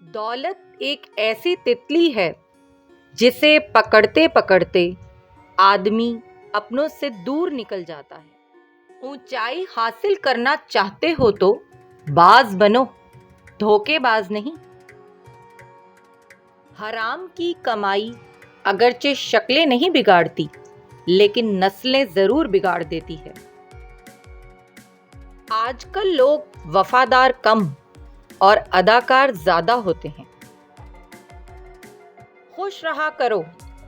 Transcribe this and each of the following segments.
दौलत एक ऐसी तितली है जिसे पकड़ते पकड़ते आदमी अपनों से दूर निकल जाता है। ऊंचाई हासिल करना चाहते हो तो बाज बनो, धोखेबाज नहीं। हराम की कमाई अगरचे शक्लें नहीं बिगाड़ती, लेकिन नस्लें जरूर बिगाड़ देती है। आजकल लोग वफादार कम और अदाकार ज्यादा होते हैं। खुश रहा करो,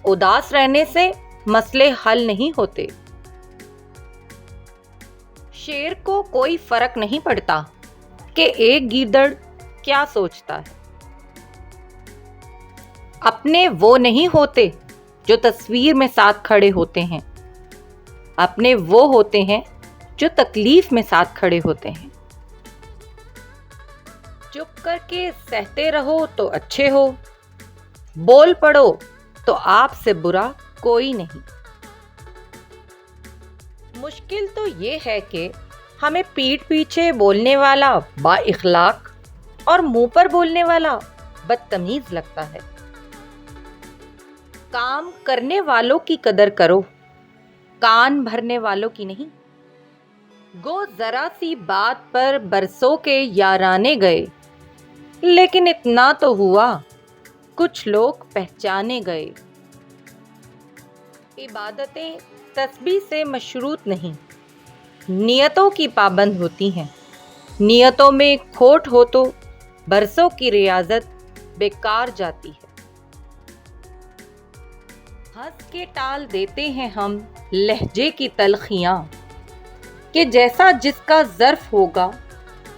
उदास रहने से मसले हल नहीं होते। शेर को कोई फर्क नहीं पड़ता कि एक गीदड़ क्या सोचता है। अपने वो नहीं होते जो तस्वीर में साथ खड़े होते हैं, अपने वो होते हैं जो तकलीफ में साथ खड़े होते हैं। चुप करके सहते रहो तो अच्छे हो, बोल पड़ो तो आपसे बुरा कोई नहीं। मुश्किल तो ये है कि हमें पीठ पीछे बोलने वाला बाइखलाक और मुंह पर बोलने वाला बदतमीज लगता है। काम करने वालों की कदर करो, कान भरने वालों की नहीं। गो जरा सी बात पर बरसों के याराने गए, लेकिन इतना तो हुआ कुछ लोग पहचाने गए। इबादतें तस्बीह से मशरूत नहीं, नियतों की पाबंद होती हैं। नियतों में खोट हो तो बरसों की रियाजत बेकार जाती है। हंस के टाल देते हैं हम लहजे की तलखियां, कि जैसा जिसका ज़र्फ होगा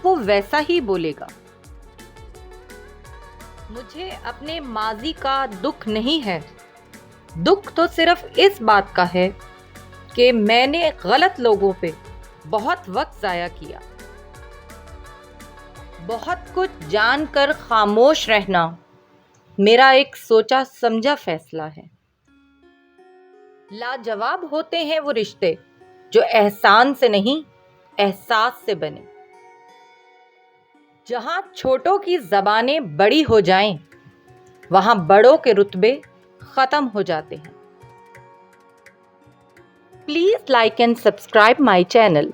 वो वैसा ही बोलेगा। मुझे अपने माजी का दुख नहीं है, दुख तो सिर्फ इस बात का है कि मैंने गलत लोगों पे बहुत वक्त ज़ाया किया। बहुत कुछ जानकर खामोश रहना मेरा एक सोचा समझा फैसला है। लाजवाब होते हैं वो रिश्ते जो एहसान से नहीं एहसास से बने। जहां छोटों की ज़बानें बड़ी हो जाएं, वहां बड़ों के रुतबे खत्म हो जाते हैं। Please like and subscribe my channel.